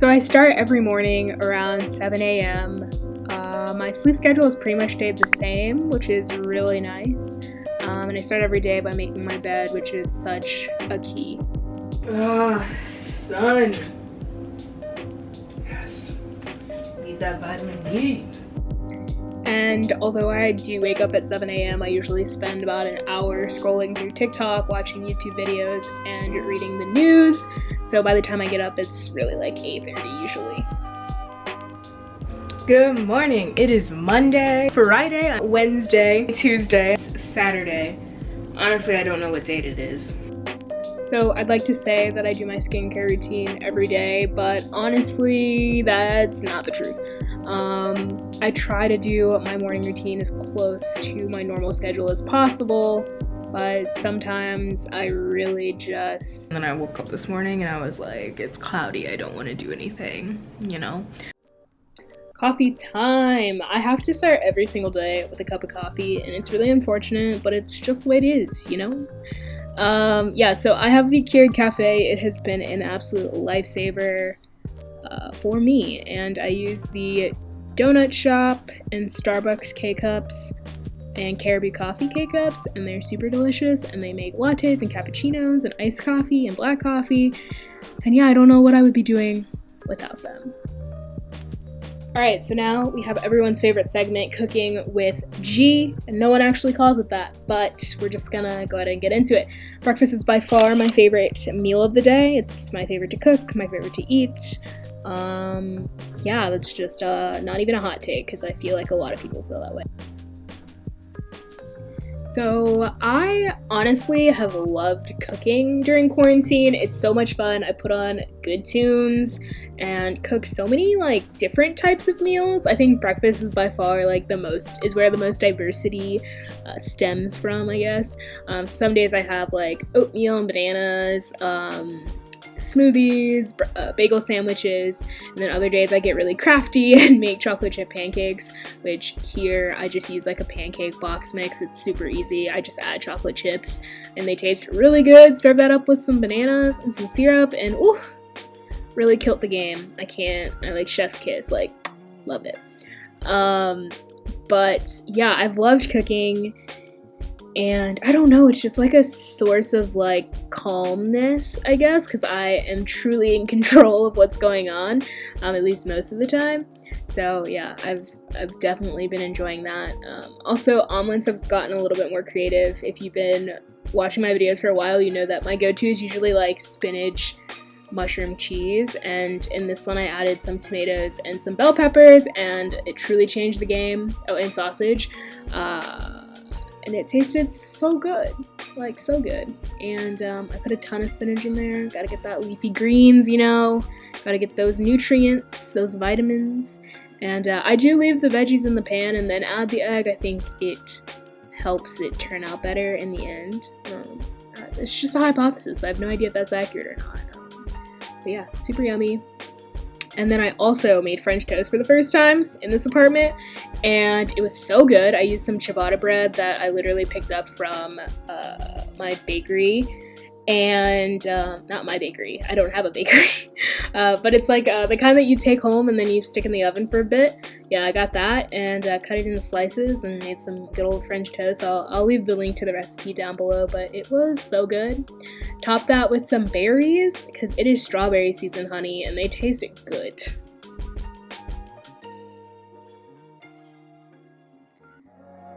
So I start every morning around 7 a.m. My sleep schedule has pretty much stayed the same, which is really nice. And I start every day by making my bed, which is such a key. Sun. Yes. Need that vitamin D. And although I do wake up at 7 a.m., I usually spend about an hour scrolling through TikTok, watching YouTube videos, and reading the news. So by the time I get up, it's really like 8:30 usually. Good morning. It is Monday, Friday, Wednesday, Tuesday, Saturday. Honestly, I don't know what date it is. So I'd like to say that I do my skincare routine every day, but honestly, that's not the truth. I try to do my morning routine as close to my normal schedule as possible, but sometimes I really just... And then I woke up this morning and I was like, it's cloudy, I don't want to do anything, you know? Coffee time! I have to start every single day with a cup of coffee, and it's really unfortunate, but it's just the way it is, you know? So I have the Keurig Cafe. It has been an absolute lifesaver for me, and I use the Donut Shop and Starbucks K-Cups and Caribou Coffee K-Cups, and they're super delicious, and they make lattes and cappuccinos and iced coffee and black coffee, and yeah, I don't know what I would be doing without them. Alright, so now we have everyone's favorite segment, Cooking with G, and no one actually calls it that, but we're just gonna go ahead and get into it. Breakfast is by far my favorite meal of the day. It's my favorite to cook, my favorite to eat. That's just not even a hot take, because I feel like a lot of people feel that way. So I honestly have loved cooking during quarantine. It's so much fun. I put on good tunes and cook so many different types of meals. I think breakfast is by far where the most diversity stems from, I guess. Some days I have oatmeal and bananas, smoothies, bagel sandwiches, and then other days I get really crafty and make chocolate chip pancakes, which here I just use a pancake box mix. It's super easy. I just add chocolate chips and they taste really good. Serve that up with some bananas and some syrup and ooh, really killed the game. I like chef's kiss, love it. But yeah, I've loved cooking. And I don't know, it's just a source of calmness, I guess, because I am truly in control of what's going on, at least most of the time. So yeah, I've definitely been enjoying that. Also, omelets have gotten a little bit more creative. If you've been watching my videos for a while, you know that my go-to is usually spinach, mushroom, cheese, and in this one I added some tomatoes and some bell peppers, and it truly changed the game. Oh, and sausage. And it tasted so good, so good. And I put a ton of spinach in there. Gotta get that leafy greens, gotta get those nutrients, those vitamins. And I do leave the veggies in the pan and then add the egg. I think it helps it turn out better in the end. It's just a hypothesis. I have no idea if that's accurate or not. But yeah, super yummy. And then I also made French toast for the first time in this apartment, and it was so good. I used some ciabatta bread that I literally picked up from my bakery, and not my bakery, I don't have a bakery, but it's the kind that you take home and then you stick in the oven for a bit. Yeah, I got that and cut it into slices and made some good old French toast. I'll leave the link to the recipe down below, but it was so good. Top that with some berries, because it is strawberry season, honey, and they taste good.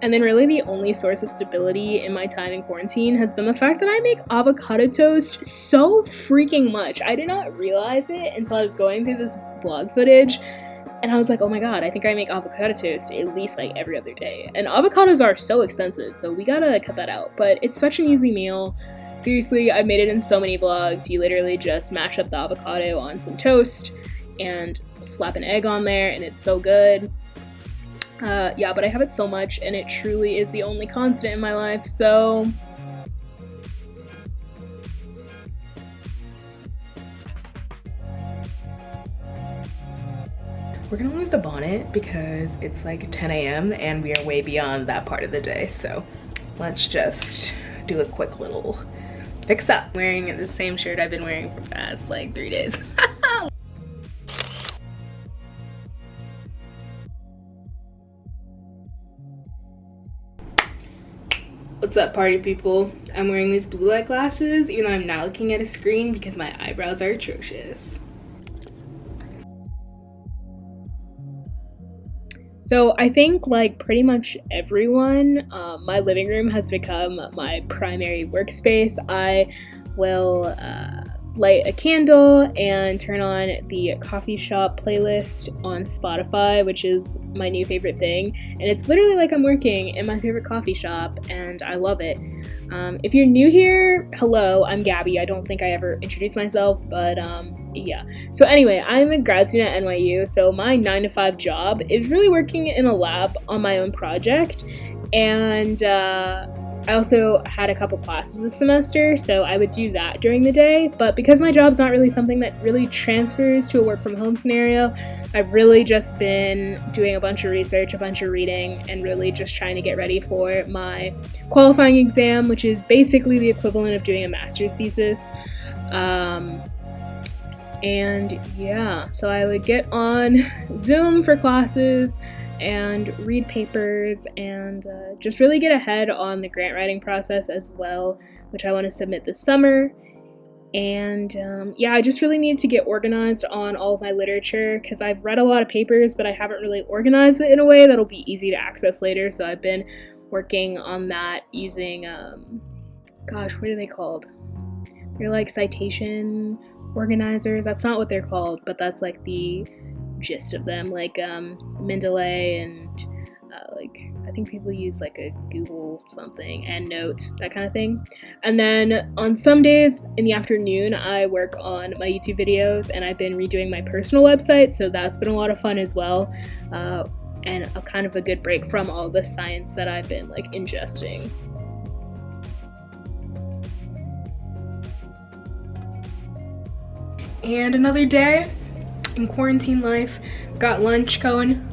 And then really the only source of stability in my time in quarantine has been the fact that I make avocado toast so freaking much. I did not realize it until I was going through this vlog footage, and I was like, oh my god, I think I make avocado toast at least every other day. And avocados are so expensive, so we gotta cut that out. But it's such an easy meal. Seriously, I've made it in so many vlogs. You literally just mash up the avocado on some toast and slap an egg on there, and it's so good. But I have it so much, and it truly is the only constant in my life, so... We're gonna leave the bonnet because it's 10 a.m. and we are way beyond that part of the day, so let's just do a quick little fix up. Wearing the same shirt I've been wearing for the past 3 days. What's up, party people? I'm wearing these blue light glasses even though I'm not looking at a screen because my eyebrows are atrocious. So I think like pretty much everyone, my living room has become my primary workspace. I will light a candle and turn on the coffee shop playlist on Spotify, which is my new favorite thing. And it's literally like I'm working in my favorite coffee shop, and I love it. If you're new here, hello, I'm Gabby. I don't think I ever introduced myself, but yeah. So anyway, I'm a grad student at NYU, so my 9-to-5 job is really working in a lab on my own project, and I also had a couple classes this semester, so I would do that during the day, but because my job's not really something that really transfers to a work from home scenario, I've really just been doing a bunch of research, a bunch of reading, and really just trying to get ready for my qualifying exam, which is basically the equivalent of doing a master's thesis. And yeah, so I would get on Zoom for classes and read papers and just really get ahead on the grant writing process as well, which I want to submit this summer. And yeah, I just really need to get organized on all of my literature because I've read a lot of papers, but I haven't really organized it in a way that'll be easy to access later. So I've been working on that using, gosh, what are they called? They're like citation organizers. That's not what they're called, but that's like the gist of them, like Mendeley and like I think people use like a Google something, EndNote, that kind of thing. And then on some days in the afternoon I work on my YouTube videos, and I've been redoing my personal website, so that's been a lot of fun as well, and a kind of a good break from all the science that I've been like ingesting. And another day in quarantine life. Got lunch going.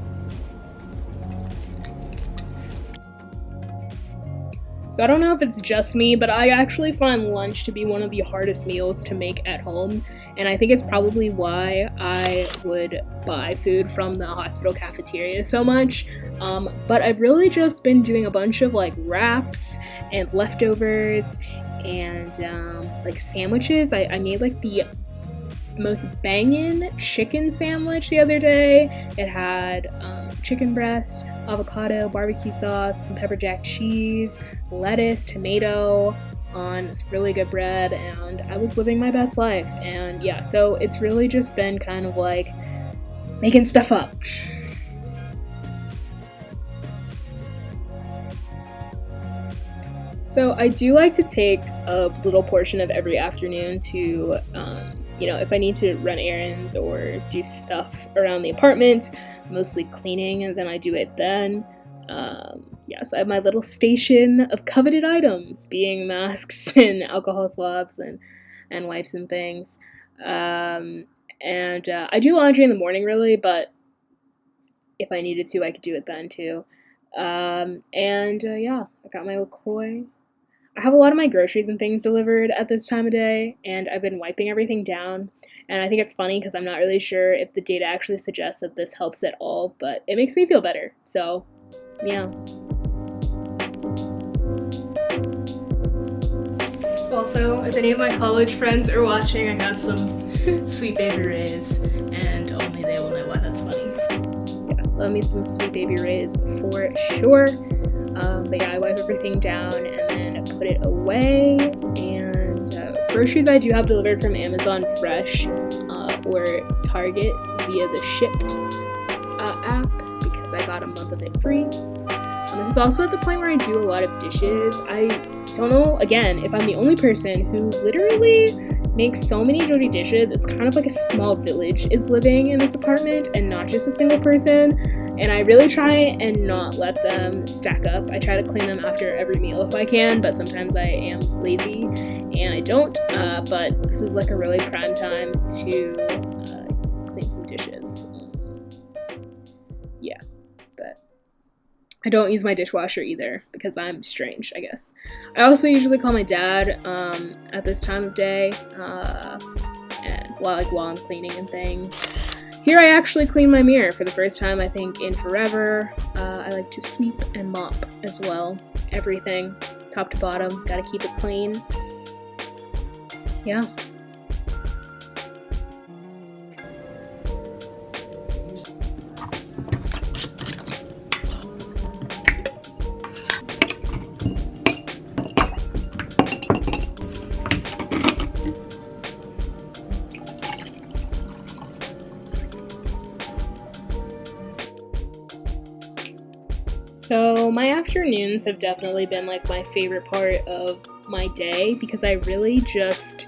So I don't know if it's just me, but I actually find lunch to be one of the hardest meals to make at home, and I think it's probably why I would buy food from the hospital cafeteria so much. But I've really just been doing a bunch of like wraps and leftovers and like sandwiches. I made like the most bangin' chicken sandwich the other day. It had chicken breast, avocado, barbecue sauce, some pepper jack cheese, lettuce, tomato on some really good bread, and I was living my best life. And yeah, so it's really just been kind of like making stuff up. So I do like to take a little portion of every afternoon to you know, if I need to run errands or do stuff around the apartment, mostly cleaning, and then I do it then. Yeah, so I have my little station of coveted items, being masks and alcohol swabs and wipes and things. And I do laundry in the morning, really, but if I needed to, I could do it then, too. Yeah, I got my LaCroix. I have a lot of my groceries and things delivered at this time of day, and I've been wiping everything down, and I think it's funny because I'm not really sure if the data actually suggests that this helps at all, but it makes me feel better, so yeah. Also, if any of my college friends are watching, I got some Sweet Baby Ray's, and only they will know why that's funny. Yeah, love me some Sweet Baby Ray's for sure. But yeah, I wipe everything down and then put it away. And groceries I do have delivered from Amazon Fresh or Target via the Shipped app because I got a month of it free. This is also at the point where I do a lot of dishes. I don't know, again, if I'm the only person who literally makes so many dirty dishes. It's kind of like a small village is living in this apartment and not just a single person, and I really try and not let them stack up. I try to clean them after every meal if I can, but sometimes I am lazy and I don't, but this is like a really prime time to clean some dishes. Yeah, but I don't use my dishwasher either because I'm strange, I guess. I also usually call my dad at this time of day and while I'm cleaning and things. Here I actually clean my mirror for the first time, I think, in forever. I like to sweep and mop as well. Everything. top to bottom. Gotta keep it clean. Yeah. So my afternoons have definitely been like my favorite part of my day because I really just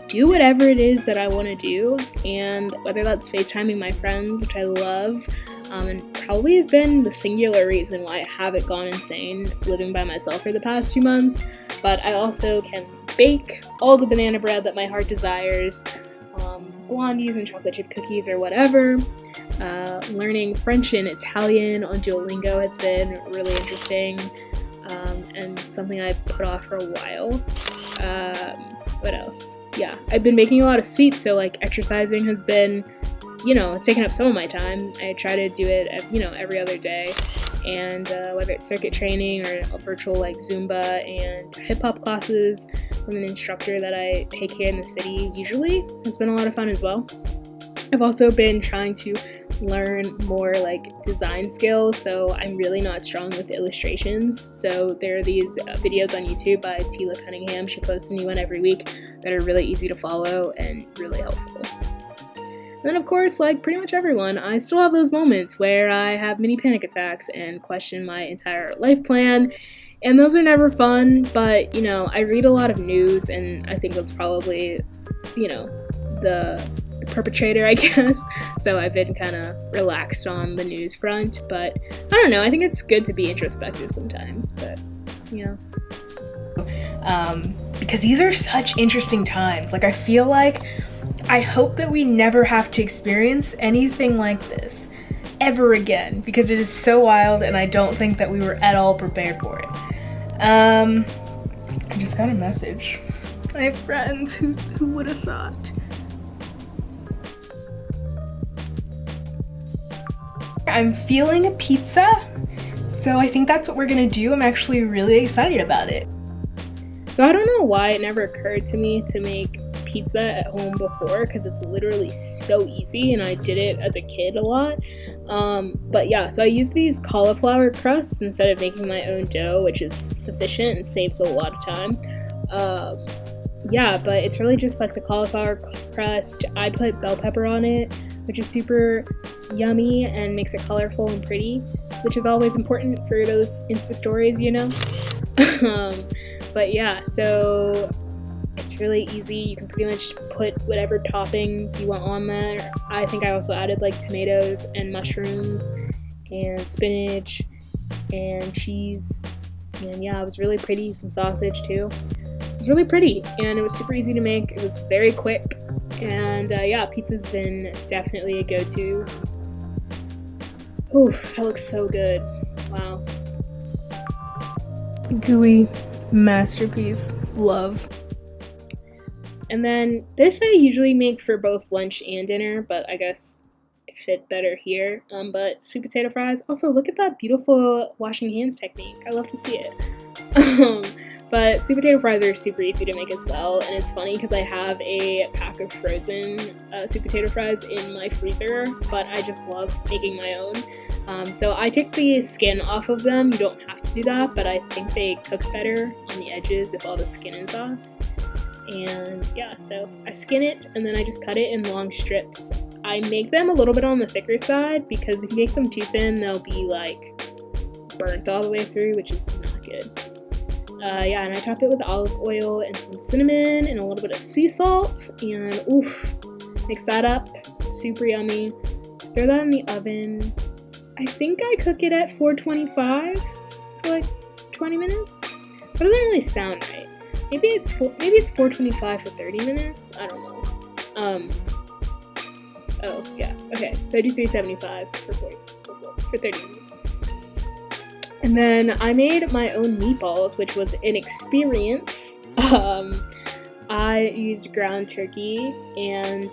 do whatever it is that I want to do, and whether that's FaceTiming my friends, which I love, and probably has been the singular reason why I haven't gone insane living by myself for the past 2 months, but I also can bake all the banana bread that my heart desires, blondies and chocolate chip cookies or whatever. Learning French and Italian on Duolingo has been really interesting, and something I put off for a while. What else? Yeah, I've been making a lot of sweets, so like exercising has been, it's taken up some of my time. I try to do it, every other day, and whether it's circuit training or a virtual like Zumba and hip-hop classes from an instructor that I take here in the city usually has been a lot of fun as well. I've also been trying to learn more like design skills, so I'm really not strong with illustrations. So there are these videos on YouTube by Tila Cunningham. She posts a new one every week that are really easy to follow and really helpful. And then of course, like pretty much everyone, I still have those moments where I have mini panic attacks and question my entire life plan. And those are never fun, but I read a lot of news, and I think that's probably, the perpetrator, I guess. So I've been kind of relaxed on the news front, but I don't know, I think it's good to be introspective sometimes, but because these are such interesting times. Like, I feel like I hope that we never have to experience anything like this ever again, because it is so wild and I don't think that we were at all prepared for it. I just got a message. I have friends who would have thought. I'm feeling a pizza, so I think that's what we're gonna do. I'm actually really excited about it. So I don't know why it never occurred to me to make pizza at home before, because it's literally so easy and I did it as a kid a lot. But yeah, so I use these cauliflower crusts instead of making my own dough, which is sufficient and saves a lot of time. Yeah, but it's really just like the cauliflower crust. I put bell pepper on it, which is super yummy and makes it colorful and pretty, which is always important for those Insta stories, But yeah, so it's really easy. You can pretty much put whatever toppings you want on there. I think I also added like tomatoes and mushrooms and spinach and cheese. And yeah, it was really pretty. Some sausage too. It was really pretty, and it was super easy to make. It was very quick, and yeah, pizza's been definitely a go-to. Oof, that looks so good. Wow. Gooey masterpiece. Love. And then this I usually make for both lunch and dinner, but I guess it fit better here. But sweet potato fries. Also, look at that beautiful washing hands technique. I love to see it. But sweet potato fries are super easy to make as well, and it's funny because I have a pack of frozen sweet potato fries in my freezer, but I just love making my own. So I take the skin off of them. You don't have to do that, but I think they cook better on the edges if all the skin is off. And yeah, so I skin it and then I just cut it in long strips. I make them a little bit on the thicker side because if you make them too thin, they'll be like burnt all the way through, which is not good. Yeah, and I top it with olive oil and some cinnamon and a little bit of sea salt, and oof, mix that up, super yummy. Throw that in the oven. I think I cook it at 425 for like 20 minutes. That doesn't really sound right. Maybe it's 425 for 30 minutes. I don't know. Oh yeah. Okay. So I do 375 for 30 minutes. And then I made my own meatballs, which was an experience. I used ground turkey and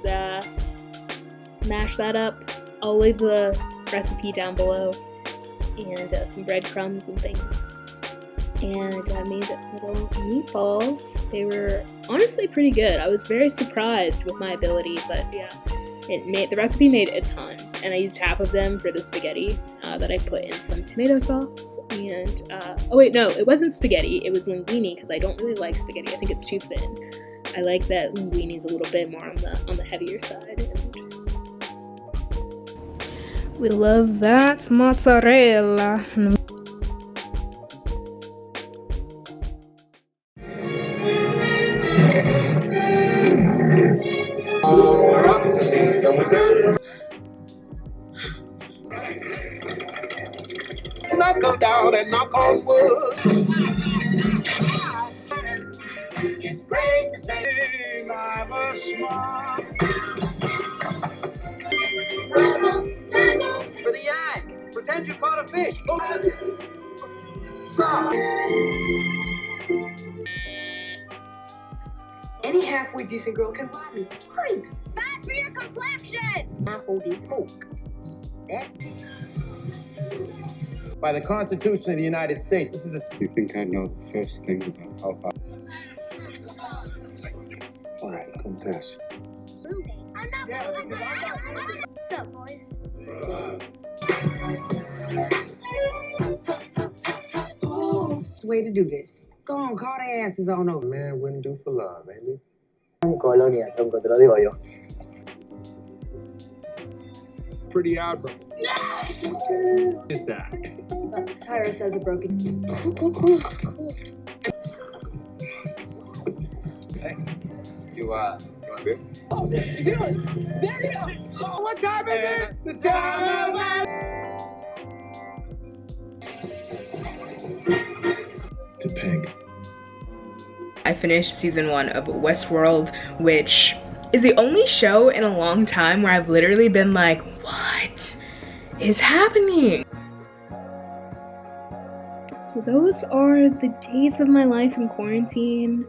mashed that up. I'll leave the recipe down below, and some breadcrumbs and things. and I made little meatballs. They were honestly pretty good. I was very surprised with my ability, but yeah, the recipe made a ton, and I used half of them for the spaghetti that I put in some tomato sauce. And oh wait, no, it wasn't spaghetti. It was linguine because I don't really like spaghetti. I think it's too thin. I like that linguine is a little bit more on the heavier side. We love that mozzarella. Knuckle down and knock on wood. It's great to say I'm a smile. For the yak, pretend you caught a fish. Go stop. Any halfway decent girl can buy me. Right. Bad for your complexion! By the Constitution of the United States, this is a... You think I know the first thing about how... All right, confess. I'm not moving. What's up, boys? It's the way to do this. Go on, call their asses on over. Man wouldn't do for love, ain't he? Pretty eyebrow. Is that? Tyra says a broken. Cool. Hey, you want a beer? What time is it? The time of It's a peg. I finished season 1 of Westworld, which is the only show in a long time where I've literally been like, what is happening? So those are the days of my life in quarantine.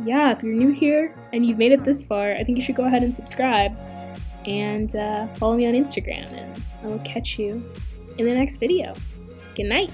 Yeah, if you're new here and you've made it this far, I think you should go ahead and subscribe and follow me on Instagram, and I will catch you in the next video. Good night.